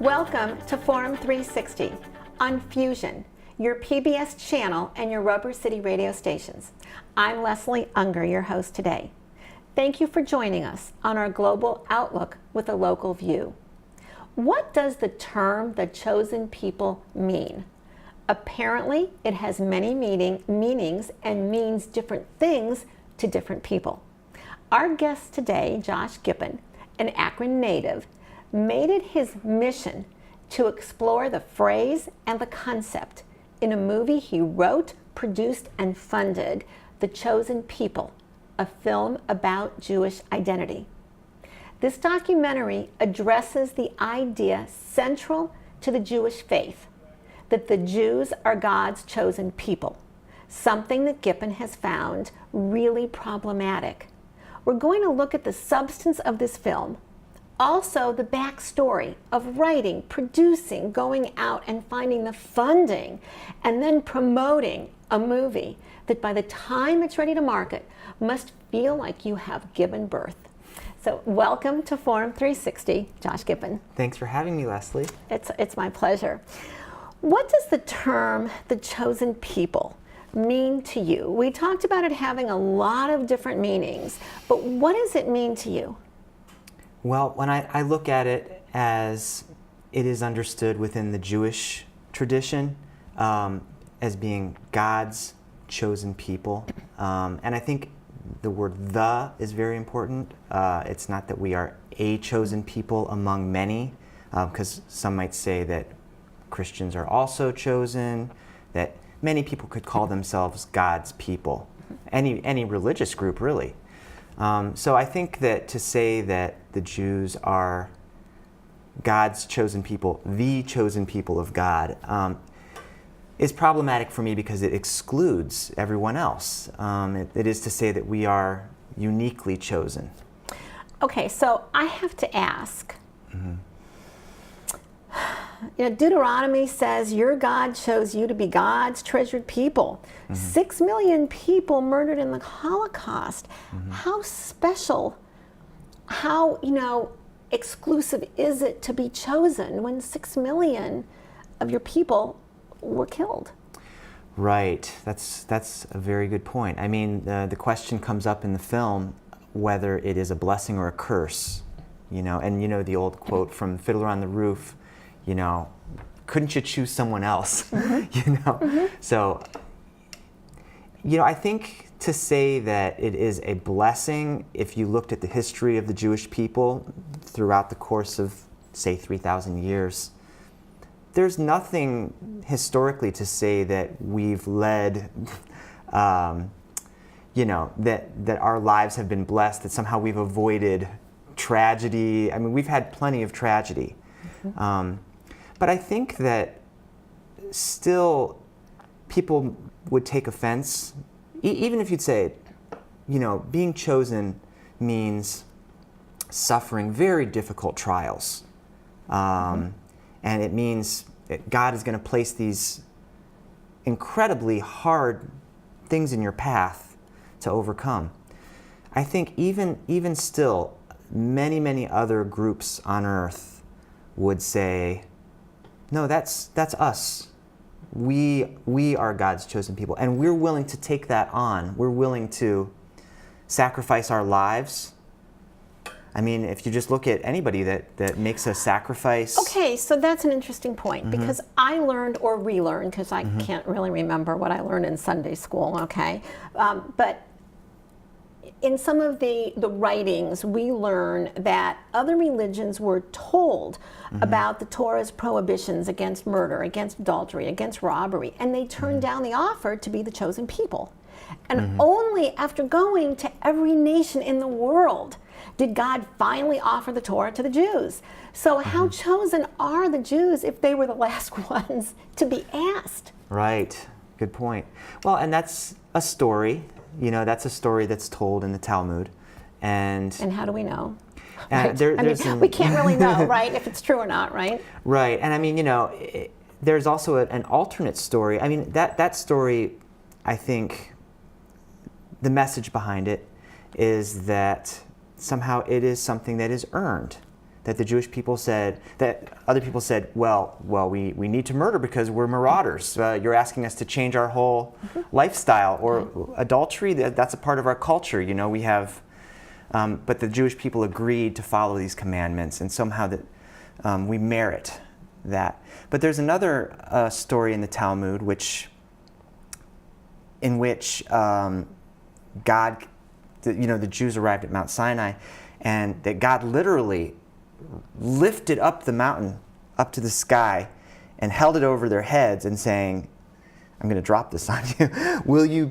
Welcome to Forum 360 on Fusion, your PBS channel and your Rubber City radio stations. I'm Leslie Ungar, your host today. Thank you for joining us on our global outlook with a local view. What does the term the chosen people mean? Apparently, it has many meanings and means different things to different people. Our guest today, Josh Gippen, an Akron native, made it his mission to explore the phrase and the concept in a movie he wrote, produced, and funded, The Chosen People, a film about Jewish identity. This documentary addresses the idea central to the Jewish faith, that the Jews are God's chosen people, something that Gippen has found really problematic. We're going to look at the substance of this film, also the backstory of writing, producing, going out and finding the funding, and then promoting a movie that by the time it's ready to market must feel like you have given birth. So welcome to Forum 360, Josh Gippen. Thanks for having me, Leslie. It's my pleasure. What does the term the chosen people mean to you? We talked about it having a lot of different meanings, but what does it mean to you? Well, when I look at it as it is understood within the Jewish tradition as being God's chosen people, and I think the word "the" is very important. It's not that we are a chosen people among many, because some might say that Christians are also chosen, that many people could call themselves God's people, any religious group really. So I think that to say that the Jews are God's chosen people, the chosen people of God, is problematic for me because it excludes everyone else. It is to say that we are uniquely chosen. Okay, so I have to ask. Deuteronomy says your God chose you to be God's treasured people. 6 million people murdered in the Holocaust. How special, how exclusive is it to be chosen when 6 million of your people were killed? Right, that's a very good point. I mean, the question comes up in the film whether it is a blessing or a curse, and the old quote from Fiddler on the Roof, couldn't you choose someone else? So, I think to say that it is a blessing, if you looked at the history of the Jewish people throughout the course of, say, 3,000 years, there's nothing historically to say that we've led, that our lives have been blessed, that somehow we've avoided tragedy. I mean, we've had plenty of tragedy. But I think that still people would take offense, even if you'd say, being chosen means suffering very difficult trials. And it means that God is going to place these incredibly hard things in your path to overcome. I think even still, many, many other groups on earth would say, no, that's us. We are God's chosen people, and we're willing to take that on. We're willing to sacrifice our lives. I mean, if you just look at anybody that makes a sacrifice. Okay, so that's an interesting point, because I learned or relearned, because I can't really remember what I learned in Sunday school, okay? But in some of the writings, we learn that other religions were told about the Torah's prohibitions against murder, against adultery, against robbery, and they turned down the offer to be the chosen people. And only after going to every nation in the world did God finally offer the Torah to the Jews. So how chosen are the Jews if they were the last ones to be asked? Right, good point. Well, and that's a story. That's a story that's told in the Talmud. And how do we know? Right. We can't really know, right, if it's true or not, right? Right, and I mean, there's also an alternate story. I mean, that story, I think, the message behind it is that somehow it is something that is earned, that the Jewish people said, that other people said, well, we need to murder because we're marauders. You're asking us to change our whole lifestyle, or adultery, that's a part of our culture. You know, we have, but the Jewish people agreed to follow these commandments, and somehow that we merit that. But there's another story in the Talmud in which God, the Jews arrived at Mount Sinai, and that God literally lifted up the mountain up to the sky and held it over their heads and saying, I'm going to drop this on you. Will you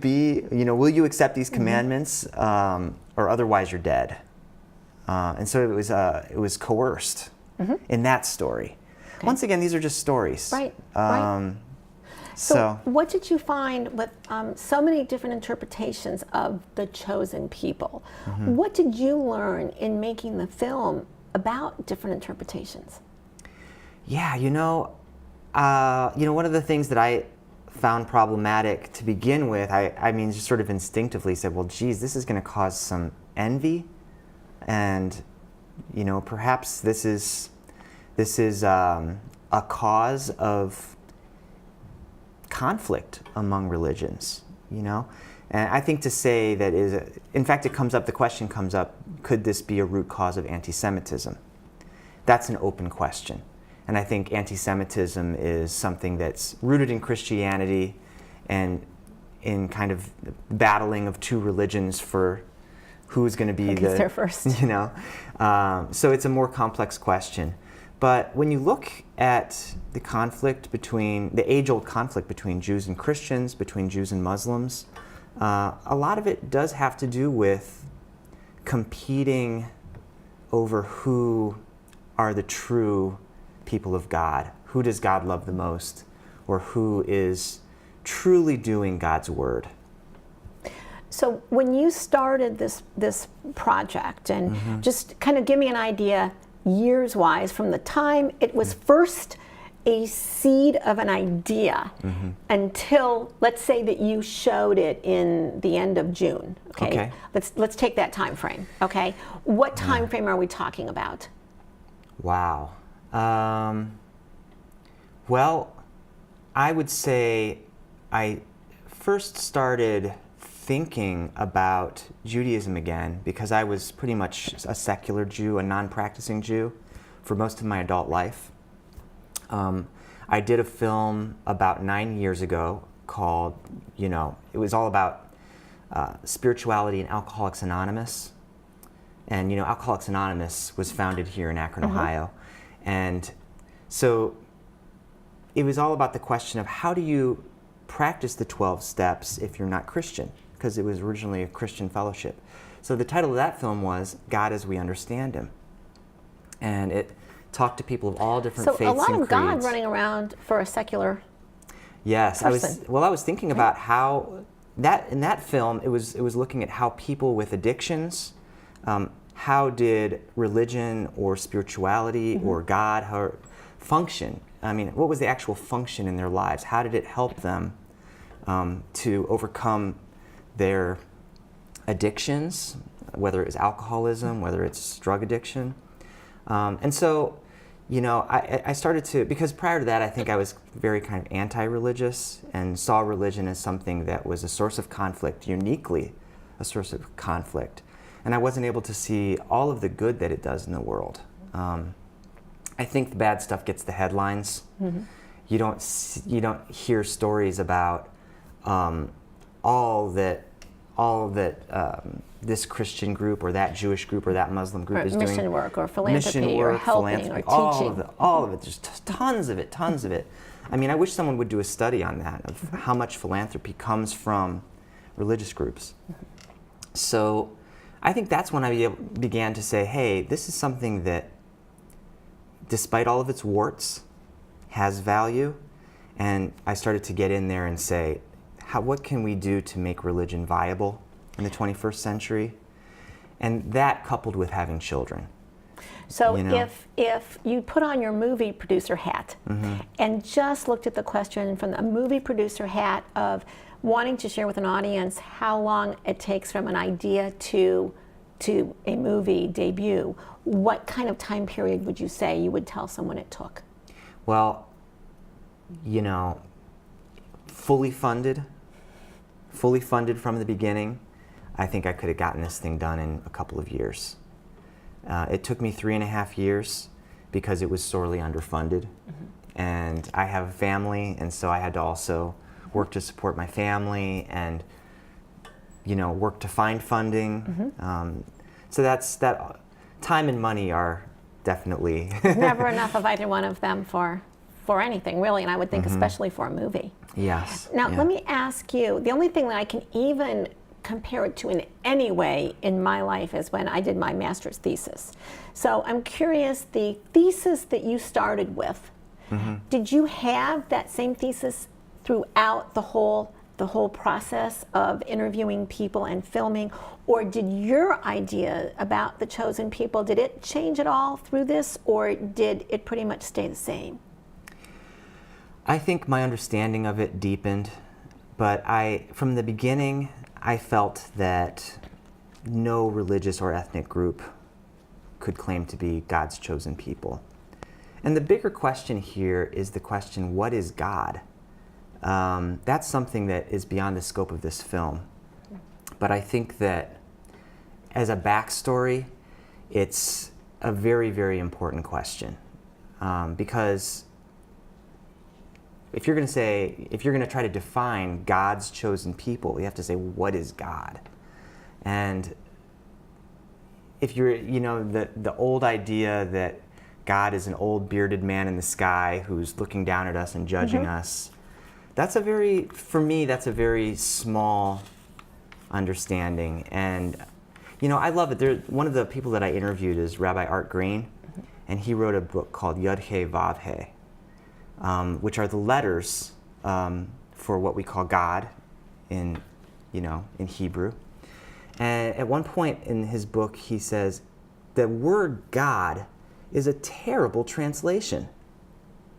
accept these commandments, or otherwise you're dead? And so it was coerced in that story. Okay. Once again, these are just stories. Right. So what did you find with so many different interpretations of the chosen people? What did you learn in making the film about different interpretations? Yeah, one of the things that I found problematic to begin with, I mean, just sort of instinctively said, well, geez, this is going to cause some envy, and perhaps this is a cause of conflict among religions, and I think to say that in fact, the question comes up, could this be a root cause of anti-Semitism? That's an open question. And I think anti-Semitism is something that's rooted in Christianity and in kind of battling of two religions for who's going to be there first. So it's a more complex question. But when you look at the age-old conflict between Jews and Christians, between Jews and Muslims, a lot of it does have to do with competing over who are the true people of God. Who does God love the most? Or who is truly doing God's word? So when you started this project, and just kind of give me an idea, years-wise, from the time it was first a seed of an idea until, let's say that you showed it in the end of June. Okay. Let's take that time frame. Okay. What time frame are we talking about? Wow. Well, I would say I first started thinking about Judaism again because I was pretty much a secular Jew, a non-practicing Jew, for most of my adult life. I did a film about 9 years ago called, it was all about spirituality and Alcoholics Anonymous. And, Alcoholics Anonymous was founded here in Akron, Ohio. And so it was all about the question of how do you practice the 12 steps if you're not Christian? Because it was originally a Christian fellowship. So the title of that film was God as We Understand Him. And it talked to people of all different faiths and creeds. So a lot of God running around for a secular Yes, person. I was thinking about how in that film it was looking at how people with addictions, how did religion or spirituality or God function? I mean, what was the actual function in their lives? How did it help them to overcome their addictions, whether it was alcoholism, whether it's drug addiction? And so, I started to, because prior to that, I think I was very kind of anti-religious and saw religion as something that was a source of conflict, uniquely a source of conflict. And I wasn't able to see all of the good that it does in the world. I think the bad stuff gets the headlines. You don't hear stories about all that this Christian group or that Jewish group or that Muslim group is doing. Mission work or philanthropy or helping or teaching. All of it, just tons of it. I mean, I wish someone would do a study on that, of how much philanthropy comes from religious groups. So I think that's when I began to say, hey, this is something that, despite all of its warts, has value. And I started to get in there and say, what can we do to make religion viable in the 21st century? And that coupled with having children. So if you put on your movie producer hat and just looked at the question from the movie producer hat of wanting to share with an audience how long it takes from an idea to to a movie debut, what kind of time period would you say you would tell someone it took? Well, you know, fully funded from the beginning, I think I could have gotten this thing done in a couple of years. It took me 3.5 years because it was sorely underfunded. And I have a family, and so I had to also work to support my family and, you know, work to find funding. So that time and money are definitely Never enough of either one of them for anything, really, and I would think especially for a movie. Yes. Now, yeah. let me ask you, the only thing that I can even compare it to in any way in my life is when I did my master's thesis. So I'm curious, the thesis that you started with, did you have that same thesis throughout the whole process of interviewing people and filming, or did your idea about the chosen people, did it change at all through this, or did it pretty much stay the same? I think my understanding of it deepened, but from the beginning, I felt that no religious or ethnic group could claim to be God's chosen people. And the bigger question here is the question, what is God? That's something that is beyond the scope of this film. But I think that as a backstory, it's a very, very important question. Because if you're going to try to define God's chosen people, you have to say, what is God? And if you're, you know, the old idea that God is an old bearded man in the sky who's looking down at us and judging us, for me, that's a very small understanding. And, you know, I love it. One of the people that I interviewed is Rabbi Art Green, and he wrote a book called Yud He Vav He, which are the letters for what we call God in Hebrew. And at one point in his book, he says, the word God is a terrible translation.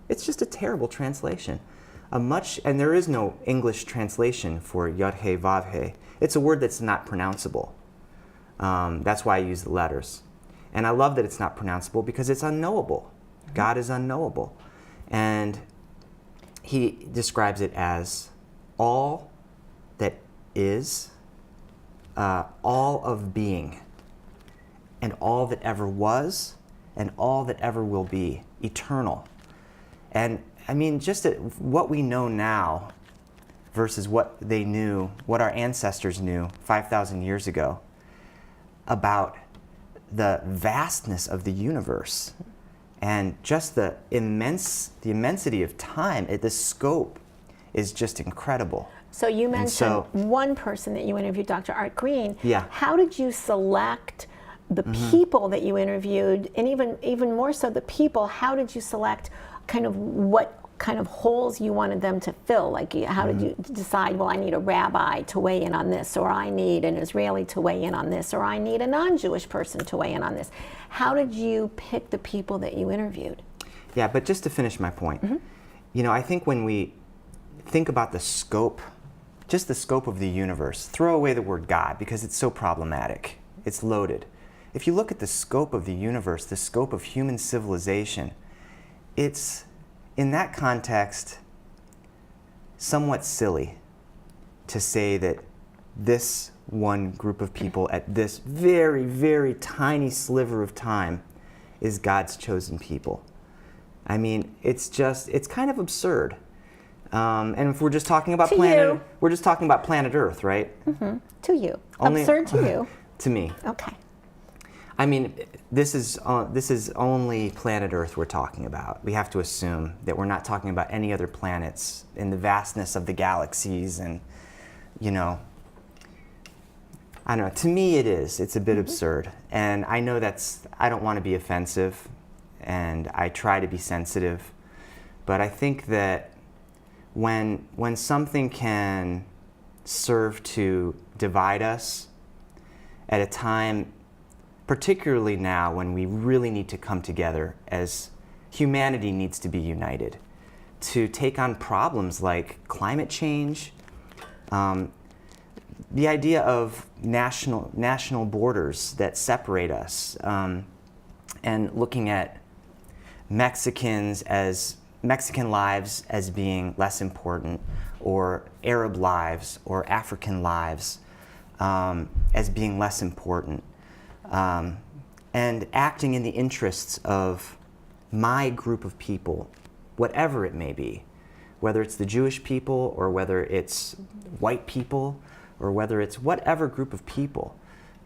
It's just a terrible translation. And there is no English translation for Yud He Vav He. It's a word that's not pronounceable. That's why I use the letters. And I love that it's not pronounceable because it's unknowable. God is unknowable. And he describes it as all that is, all of being, and all that ever was, and all that ever will be, eternal. And I mean, just what we know now versus what they knew, what our ancestors knew 5,000 years ago about the vastness of the universe and just the immensity of time, the scope is just incredible. So you mentioned one person that you interviewed, Dr. Art Green. Yeah. How did you select the people that you interviewed, and even more so the people, how did you select kind of what kind of holes you wanted them to fill? Like, how did you decide, well, I need a rabbi to weigh in on this, or I need an Israeli to weigh in on this, or I need a non-Jewish person to weigh in on this? How did you pick the people that you interviewed? Yeah, but just to finish my point, you know, I think when we think about the scope, just the scope of the universe, throw away the word God because it's so problematic. It's loaded. If you look at the scope of the universe, the scope of human civilization, it's, in that context, somewhat silly to say that this one group of people at this very, very tiny sliver of time is God's chosen people. I mean, it's kind of absurd. And if we're just talking about we're just talking about planet Earth, right? To you. Absurd to you. To me. Okay. I mean, this is only planet Earth we're talking about. We have to assume that we're not talking about any other planets in the vastness of the galaxies, and, you know, I don't know. To me, it is. It's a bit absurd, and I know I don't want to be offensive, and I try to be sensitive, but I think that when something can serve to divide us at a time, particularly now when we really need to come together as humanity needs to be united to take on problems like climate change, the idea of national borders that separate us, and looking at Mexican lives as being less important, or Arab lives or African lives as being less important, and acting in the interests of my group of people, whatever it may be, whether it's the Jewish people or whether it's white people or whether it's whatever group of people,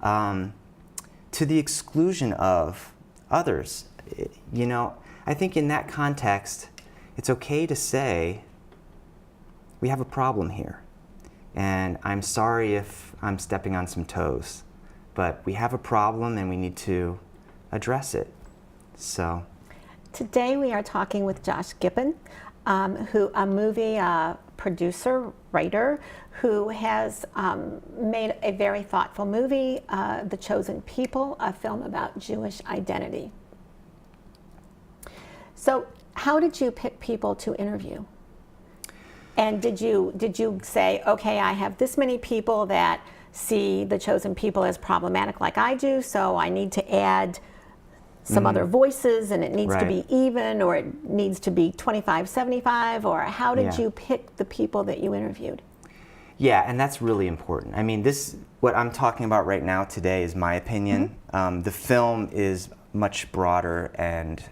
to the exclusion of others. You know, I think in that context, it's okay to say, we have a problem here. And I'm sorry if I'm stepping on some toes, but we have a problem and we need to address it. So today we are talking with Josh Gippen, who a movie producer, writer, who has made a very thoughtful movie, The Chosen People, a film about Jewish identity. So how did you pick people to interview? And did you say, okay, I have this many people that see The Chosen People as problematic like I do, so I need to add some other voices, and it needs to be even, or it needs to be 25-75, or how did you pick the people that you interviewed? Yeah, and that's really important. I mean, what I'm talking about right now today is my opinion. The film is much broader, and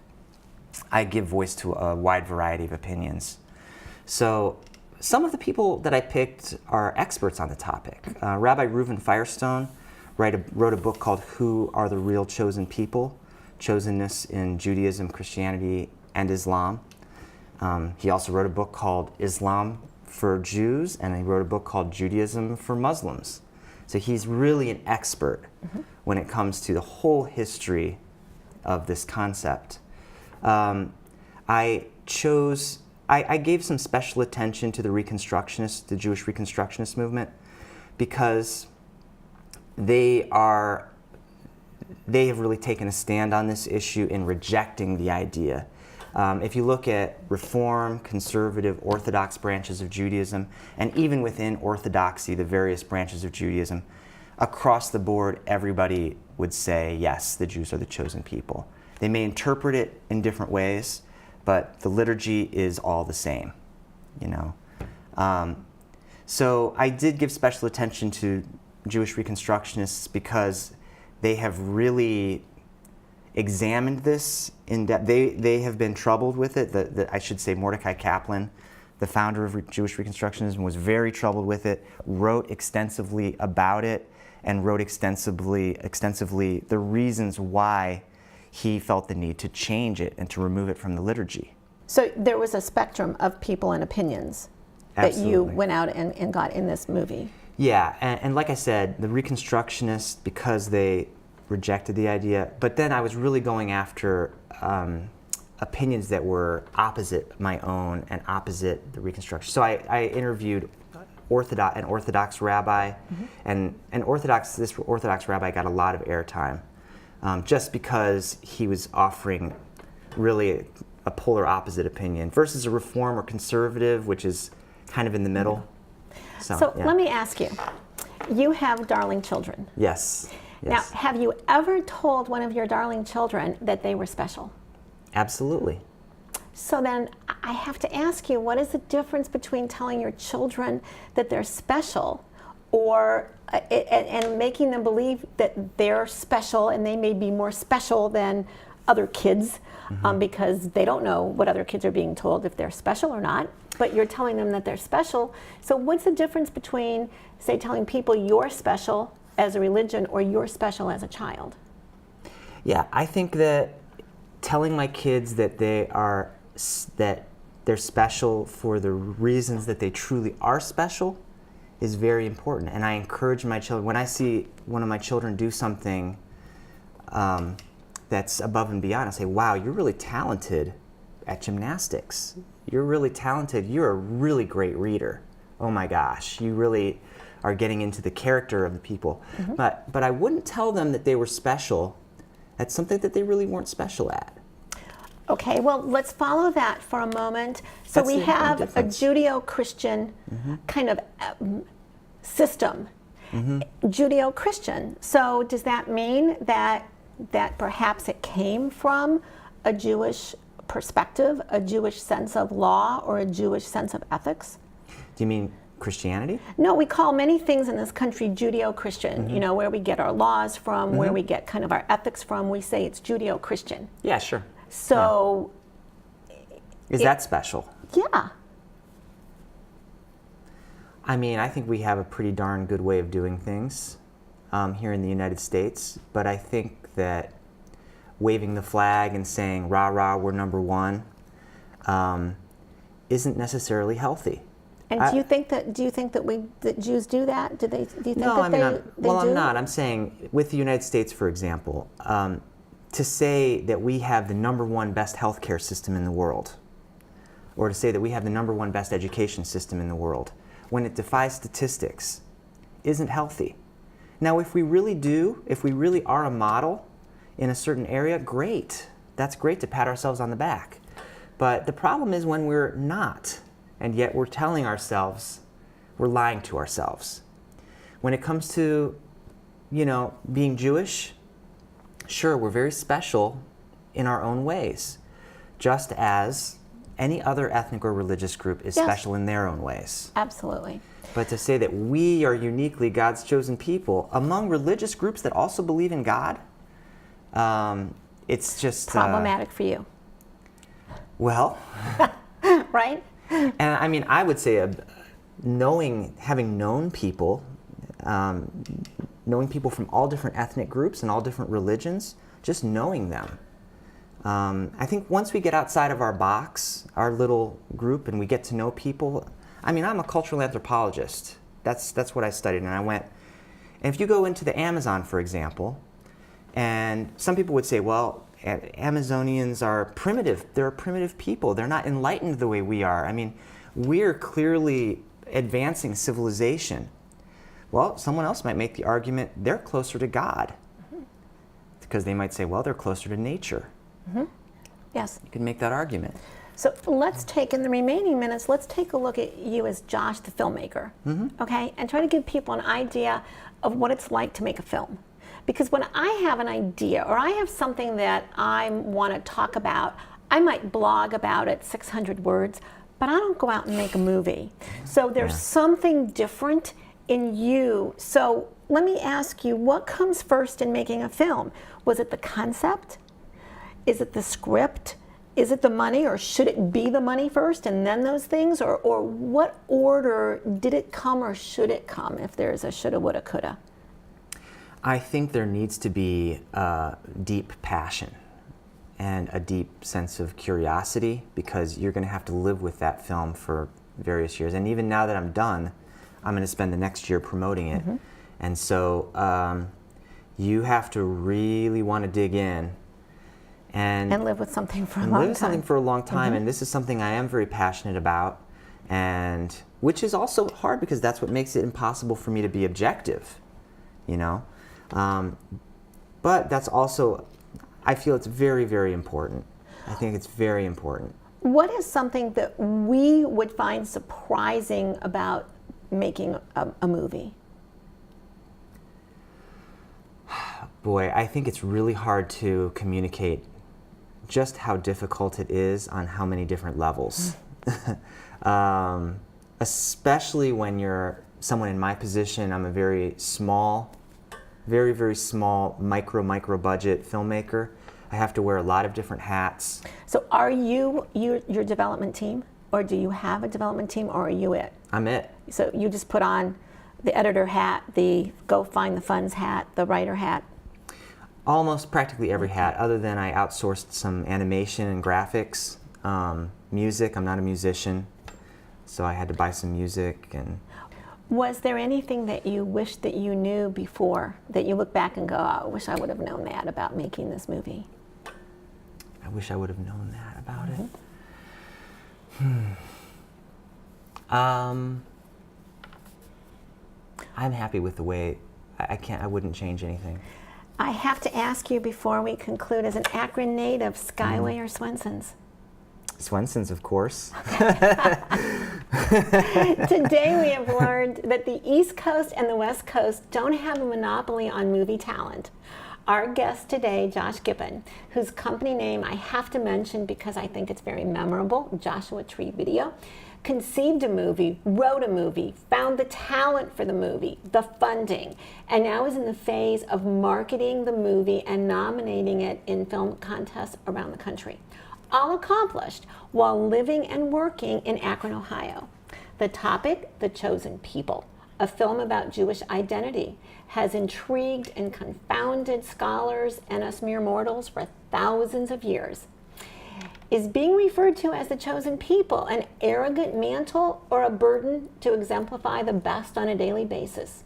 I give voice to a wide variety of opinions. So some of the people that I picked are experts on the topic. Rabbi Reuven Firestone wrote a book called Who Are the Real Chosen People? Chosenness in Judaism, Christianity, and Islam. He also wrote a book called Islam for Jews, and he wrote a book called Judaism for Muslims. So he's really an expert when it comes to the whole history of this concept. I gave some special attention to the Jewish Reconstructionist movement, because they have really taken a stand on this issue in rejecting the idea. If you look at Reform, Conservative, Orthodox branches of Judaism, and even within Orthodoxy, the various branches of Judaism, across the board, everybody would say, yes, the Jews are the chosen people. They may interpret it in different ways, but the liturgy is all the same, you know. So I did give special attention to Jewish Reconstructionists because they have really examined this in depth. They have been troubled with it. I should say Mordecai Kaplan, the founder of Jewish Reconstructionism, was very troubled with it, wrote extensively about it, and wrote extensively the reasons why he felt the need to change it and to remove it from the liturgy. So there was a spectrum of people and opinions that you went out and got in this movie. Yeah, and like I said, the Reconstructionists, because they rejected the idea, but then I was really going after opinions that were opposite my own and opposite the Reconstruction. So I interviewed an Orthodox rabbi, and this Orthodox rabbi got a lot of airtime, just because he was offering really a polar opposite opinion, versus a Reform or Conservative, which is kind of in the middle. So let me ask you, you have darling children. Yes. Now, have you ever told one of your darling children that they were special? Absolutely. So then I have to ask you, what is the difference between telling your children that they're special and making them believe that they're special and they may be more special than other kids because they don't know what other kids are being told if they're special or not, but you're telling them that they're special. So what's the difference between, say, telling people you're special as a religion or you're special as a child? Yeah, I think that telling my kids that they're special for the reasons that they truly are special is very important. And I encourage my children, when I see one of my children do something that's above and beyond, I say, wow, you're really talented at gymnastics. You're really talented. You're a really great reader. Oh my gosh, you really are getting into the character of the people. But I wouldn't tell them that they were special at something that they really weren't special at. Okay, well, let's follow that for a moment. So we have a Judeo-Christian kind of system Judeo-Christian. So does that mean that perhaps it came from a Jewish perspective, a Jewish sense of law, or a Jewish sense of ethics? Do you mean Christianity? No, we call many things in this country Judeo-Christian, you know, where we get our laws from, where we get kind of our ethics from. We say it's Judeo-Christian. Yeah, sure. So... Is that special? Yeah. I mean, I think we have a pretty darn good way of doing things here in the United States, but I think that waving the flag and saying, rah, rah, we're number one, isn't necessarily healthy. And do you think that Jews do that? Do you think no, that I mean, they do? I'm not. I'm saying with the United States, for example, to say that we have the number one best healthcare system in the world, or to say that we have the number one best education system in the world, when it defies statistics, isn't healthy. Now, if we really are a model in a certain area, great. That's great to pat ourselves on the back. But the problem is when we're not, and yet we're telling ourselves, we're lying to ourselves. When it comes to, being Jewish, sure, we're very special in our own ways, just as any other ethnic or religious group is special in their own ways. Absolutely. But to say that we are uniquely God's chosen people among religious groups that also believe in God, it's just... problematic for you. Well... Right? And I mean, I would say having known people from all different ethnic groups and all different religions, just knowing them. I think once we get outside of our box, our little group, and we get to know people, I mean, I'm a cultural anthropologist. That's what I studied, and I went. And if you go into the Amazon, for example, and some people would say, well, Amazonians are primitive. They're a primitive people. They're not enlightened the way we are. I mean, we're clearly advancing civilization. Well, someone else might make the argument they're closer to God. Because they might say, well, they're closer to nature. Yes. You can make that argument. So let's take, in the remaining minutes, let's take a look at you as Josh, the filmmaker, okay? And try to give people an idea of what it's like to make a film. Because when I have an idea, or I have something that I want to talk about, I might blog about it 600 words, but I don't go out and make a movie. So there's something different in you. So let me ask you, what comes first in making a film? Was it the concept? Is it the script? Is it the money, or should it be the money first and then those things? Or what order did it come, or should it come, if there's a shoulda, woulda, coulda? I think there needs to be a deep passion and a deep sense of curiosity, because you're going to have to live with that film for various years. And even now that I'm done, I'm going to spend the next year promoting it. And so you have to really want to dig in and live with something for a long time. Live with something for a long time. And this is something I am very passionate about, and which is also hard because that's what makes it impossible for me to be objective, But that's also, I feel it's very, very important. I think it's very important. What is something that we would find surprising about making a movie? Boy, I think it's really hard to communicate just how difficult it is on how many different levels. Especially when you're someone in my position. I'm a very small, very, very small, micro budget filmmaker. I have to wear a lot of different hats. So are you your development team, or do you have a development team, or are you it? I'm it. So you just put on the editor hat, the go find the funds hat, the writer hat? Almost practically every hat, other than I outsourced some animation and graphics. Music, I'm not a musician, so I had to buy some music. And was there anything that you wish that you knew before, that you look back and go, oh, I wish I would have known that about making this movie? I wish I would have known that about it. I'm happy with the way, I wouldn't change anything. I have to ask you before we conclude, as an Akron native, Skyway or Swenson's? Swenson's, of course. Today we have learned that the East Coast and the West Coast don't have a monopoly on movie talent. Our guest today, Josh Gippen, whose company name I have to mention because I think it's very memorable, Joshua Tree Video, conceived a movie, wrote a movie, found the talent for the movie, the funding, and now is in the phase of marketing the movie and nominating it in film contests around the country. All accomplished while living and working in Akron, Ohio. The topic, The Chosen People, a film about Jewish identity, has intrigued and confounded scholars and us mere mortals for thousands of years. Is being referred to as the chosen people an arrogant mantle or a burden to exemplify the best on a daily basis?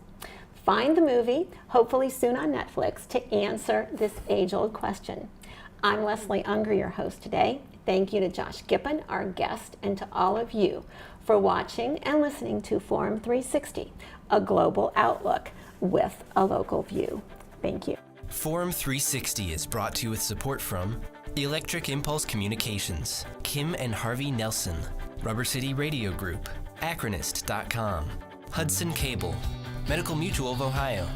Find the movie, hopefully soon on Netflix, to answer this age-old question. I'm Leslie Ungar, your host today. Thank you to Josh Gippen, our guest, and to all of you for watching and listening to Forum 360, a global outlook with a local view. Thank you. Forum 360 is brought to you with support from Electric Impulse Communications, Kim and Harvey Nelson, Rubber City Radio Group, Acronist.com, Hudson Cable, Medical Mutual of Ohio,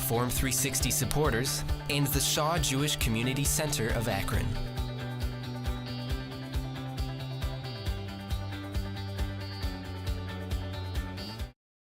Forum 360 supporters, and the Shaw Jewish Community Center of Akron.